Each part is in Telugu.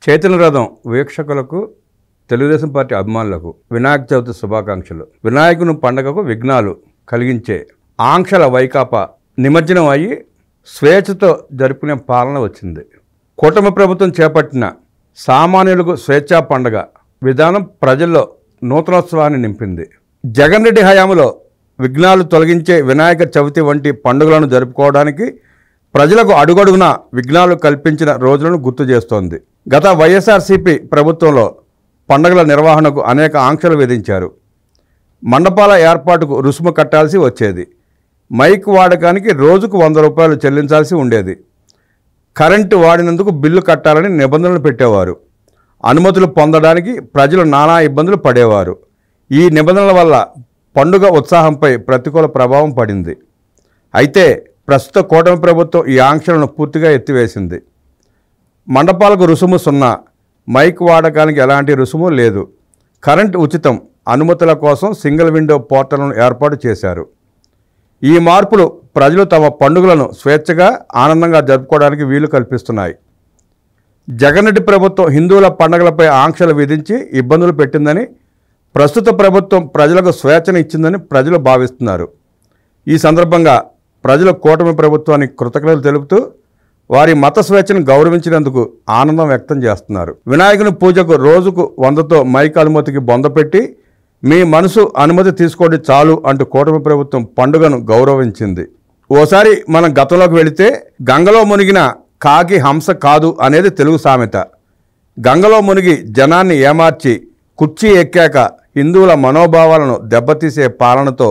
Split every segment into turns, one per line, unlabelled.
చైతన్య రథం వీక్షకులకు తెలుగుదేశం పార్టీ అభిమానులకు వినాయక చవితి శుభాకాంక్షలు. వినాయకుని పండుగకు విఘ్నాలు కలిగించే ఆంక్షల వైకాపా నిమజ్జనం అయ్యి స్వేచ్ఛతో జరుపుకునే పాలన వచ్చింది. కూటమి ప్రభుత్వం చేపట్టిన సామాన్యులకు స్వేచ్ఛా పండుగ విధానం ప్రజల్లో నూతనోత్సవాన్ని నింపింది. జగన్ రెడ్డి హయాంలో విఘ్నాలు తొలగించే వినాయక చవితి వంటి పండుగలను జరుపుకోవడానికి ప్రజలకు అడుగడుగునా విఘ్నాలు కల్పించిన రోజులను గుర్తు చేస్తోంది. గత వైఎస్ఆర్సీపీ ప్రభుత్వంలో పండుగల నిర్వహణకు అనేక ఆంక్షలు విధించారు. మండపాల ఏర్పాటుకు రుసుము కట్టాల్సి వచ్చేది. మైక్ వాడకానికి రోజుకు 100 రూపాయలు చెల్లించాల్సి ఉండేది. కరెంటు వాడినందుకు బిల్లు కట్టాలని నిబంధనలు పెట్టేవారు. అనుమతులు పొందడానికి ప్రజలు నానా ఇబ్బందులు పడేవారు. ఈ నిబంధనల వల్ల పండుగ ఉత్సాహంపై ప్రతికూల ప్రభావం పడింది. అయితే ప్రస్తుత కూటమి ప్రభుత్వం ఈ ఆంక్షలను పూర్తిగా ఎత్తివేసింది. మండపాలకు రుసుము 0, మైక్ వాడకానికి ఎలాంటి రుసుము లేదు, కరెంట్ ఉచితం, అనుమతుల కోసం సింగిల్ విండో పోర్టల్ను ఏర్పాటు చేశారు. ఈ మార్పులు ప్రజలు తమ పండుగలను స్వేచ్ఛగా ఆనందంగా జరుపుకోవడానికి వీలు కల్పిస్తున్నాయి. జగన్ రెడ్డి ప్రభుత్వం హిందువుల పండుగలపై ఆంక్షలు విధించి ఇబ్బందులు పెట్టిందని, ప్రస్తుత ప్రభుత్వం ప్రజలకు స్వేచ్ఛను ఇచ్చిందని ప్రజలు భావిస్తున్నారు. ఈ సందర్భంగా ప్రజలు కూటమి ప్రభుత్వానికి కృతజ్ఞతలు తెలుపుతూ వారి మత స్వేచ్ఛను గౌరవించినందుకు ఆనందం వ్యక్తం చేస్తున్నారు. వినాయకుని పూజకు రోజుకు 100తో మైక్ అనుమతికి బొందపెట్టి మీ మనసు అనుమతి తీసుకోండి చాలు అంటూ కూటమి ప్రభుత్వం పండుగను గౌరవించింది. ఓసారి మనం గతంలోకి వెళితే గంగలో మునిగిన కాకి హంస కాదు అనేది తెలుగు సామెత. గంగలో మునిగి జనాన్ని ఏమార్చి కుర్చీ ఎక్కాక హిందువుల మనోభావాలను దెబ్బతీసే పాలనతో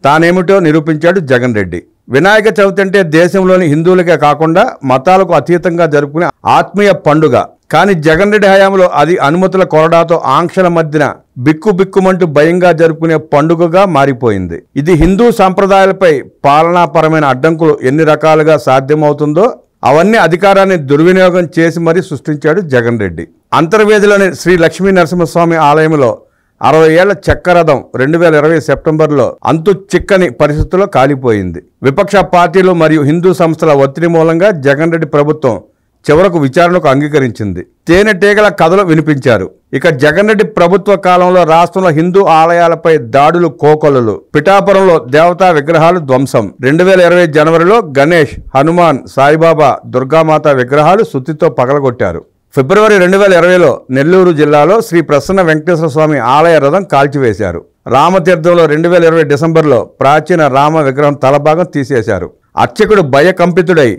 తానేమిటో నిరూపించాడు జగన్ రెడ్డి. వినాయక చవితి అంటే దేశంలోని హిందువులకే కాకుండా మతాలకు అతీతంగా జరుపుకునే ఆత్మీయ పండుగ. కానీ జగన్ రెడ్డి హయాంలో అది అనుమతుల కొరడాతో ఆంక్షల మధ్యన బిక్కుబిక్కుమంటూ భయంగా జరుపుకునే పండుగగా మారిపోయింది. ఇది హిందూ సంప్రదాయాలపై పాలనాపరమైన అడ్డంకులు ఎన్ని రకాలుగా సాధ్యమవుతుందో అవన్నీ అధికారాన్ని దుర్వినియోగం చేసి మరీ సృష్టించాడు జగన్ రెడ్డి. అంతర్వేదిలోని శ్రీ లక్ష్మీ నరసింహస్వామి ఆలయంలో 60 ఏళ్ల చెక్క రథం 2020 సెప్టెంబర్లో అంతు చిక్కని పరిస్థితుల్లో కాలిపోయింది. విపక్ష పార్టీలు మరియు హిందూ సంస్థల ఒత్తిడి మూలంగా జగన్ రెడ్డి ప్రభుత్వం చివరకు విచారణకు అంగీకరించింది. తేనెటీగల కథలు వినిపించారు. ఇక జగన్ రెడ్డి ప్రభుత్వ కాలంలో రాష్ట్రంలో హిందూ ఆలయాలపై దాడులు కోకొల్లలు. పిఠాపురంలో దేవతా విగ్రహాలు ధ్వంసం. 2020 జనవరిలో గణేష్, హనుమాన్, సాయిబాబా, దుర్గామాత విగ్రహాలు సుత్తితో పగలగొట్టారు. ఫిబ్రవరి 2020లో నెల్లూరు జిల్లాలో శ్రీ ప్రసన్న వెంకటేశ్వర స్వామి ఆలయ రథం కాల్చివేశారు. రామతీర్థంలో 2020 డిసెంబర్లో ప్రాచీన రామ విగ్రహం తలభాగం తీసేశారు. అర్చకుడు భయకంపితుడై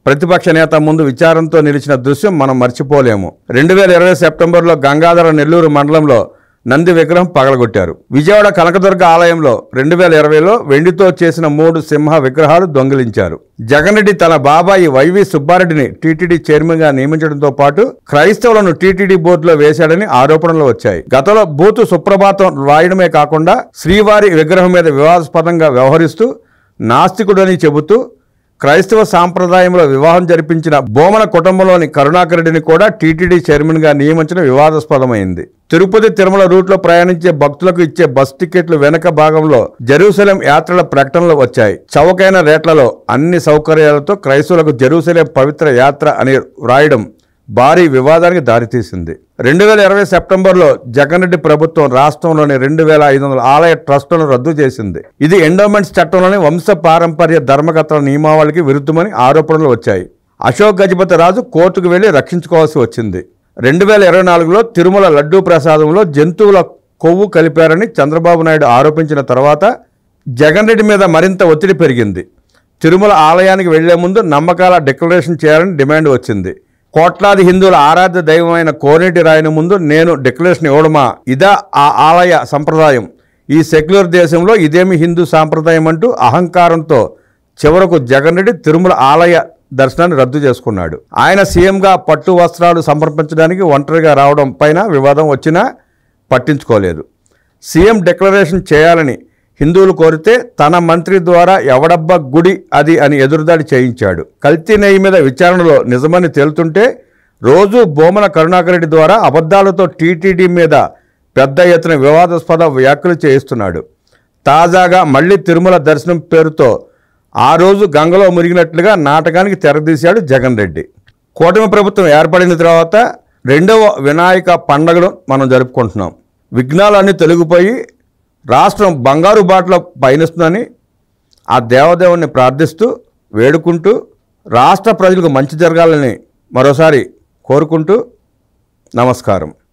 ప్రతిపక్ష నేత ముందు విచారంతో నిలిచిన దృశ్యం మనం మర్చిపోలేము. 2020 సెప్టెంబర్లో గంగాధర నెల్లూరు మండలంలో నంది విగ్రహం పగలగొట్టారు. విజయవాడ కనకదుర్గ ఆలయంలో 2020లో వెండితో చేసిన 3 సింహ విగ్రహాలు దొంగిలించారు. జగన్ రెడ్డి తన బాబాయి వైవి సుబ్బారెడ్డిని టీటీడీ చైర్మన్ గా నియమించడంతో పాటు క్రైస్తవులను టీటీడీ బోర్డులో వేశాడని ఆరోపణలు వచ్చాయి. గతంలో బూతు సుప్రభాతం రాయడమే కాకుండా శ్రీవారి విగ్రహం మీద వివాదాస్పదంగా వ్యవహరిస్తూ నాస్తికుడని చెబుతూ క్రైస్తవ సాంప్రదాయంలో వివాహం జరిపించిన బోమన కుటుంబంలోని కరుణాకర్ రెడ్డిని కూడా టీటీడీ చైర్మన్ గా నియమించడం వివాదాస్పదమైంది. తిరుపతి తిరుమల రూట్లో ప్రయాణించే భక్తులకు ఇచ్చే బస్ టికెట్లు వెనక భాగంలో జెరూసలేం యాత్రల ప్రకటనలు వచ్చాయి. చౌకైన రేట్లలో అన్ని సౌకర్యాలతో క్రైస్తవులకు జెరూసలేం పవిత్ర యాత్ర అని వ్రాయడం భారీ వివాదానికి దారితీసింది. 2020 సెప్టెంబర్లో జగన్ రెడ్డి ప్రభుత్వం రాష్ట్రంలోని 2500 ఆలయ ట్రస్టులను రద్దు చేసింది. ఇది ఎండోమెంట్స్ చట్టంలోని వంశ పారంపర్య ధర్మకర్తల నియమావళికి విరుద్ధమని ఆరోపణలు వచ్చాయి. అశోక్ గజపతి రాజు కోర్టుకు వెళ్లి రక్షించుకోవాల్సి వచ్చింది. 2024లో తిరుమల లడ్డూ ప్రసాదంలో జంతువుల కొవ్వు కలిపారని చంద్రబాబు నాయుడు ఆరోపించిన తర్వాత జగన్ రెడ్డి మీద మరింత ఒత్తిడి పెరిగింది. తిరుమల ఆలయానికి వెళ్లే ముందు నమ్మకాల డిక్లరేషన్ చేయాలని డిమాండ్ వచ్చింది. కోట్లాది హిందువుల ఆరాధ్య దైవమైన కోనేటి రాయని ముందు నేను డిక్లరేషన్ ఇవ్వడమా? ఇదా ఆ ఆలయ సంప్రదాయం? ఈ సెక్యులర్ దేశంలో ఇదేమి హిందూ సాంప్రదాయం అంటూ అహంకారంతో చివరకు జగన్ రెడ్డి తిరుమల ఆలయ దర్శనాన్ని రద్దు చేసుకున్నాడు. ఆయన సీఎంగా పట్టు వస్త్రాలు సమర్పించడానికి ఒంటరిగా రావడం పైన వివాదం వచ్చినా పట్టించుకోలేదు. సీఎం డిక్లరేషన్ చేయాలని హిందువులు కోరితే తన మంత్రి ద్వారా ఎవడబ్బా గుడి అది అని ఎదురుదాడి చేయించాడు. కల్తీ నెయ్యి మీద విచారణలో నిజమని తేలుతుంటే రోజు బోమన కరుణాకర్ రెడ్డి ద్వారా అబద్ధాలతో టీటీడీ మీద పెద్ద ఎత్తున వివాదాస్పద వ్యాఖ్యలు చేయిస్తున్నాడు. తాజాగా మళ్లీ తిరుమల దర్శనం పేరుతో ఆ రోజు గంగలో మునిగినట్లుగా నాటకానికి తెరదీశాడు జగన్ రెడ్డి. కూటమి ప్రభుత్వం ఏర్పడిన తర్వాత రెండవ వినాయక పండుగను మనం జరుపుకుంటున్నాం. విఘ్నాలన్నీ తొలగిపోయి రాష్ట్రం బంగారు బాటలో పయనిస్తుందని ఆ దేవదేవుని ప్రార్థిస్తూ వేడుకుంటూ రాష్ట్ర ప్రజలకు మంచి జరగాలని మరోసారి కోరుకుంటూ నమస్కారం.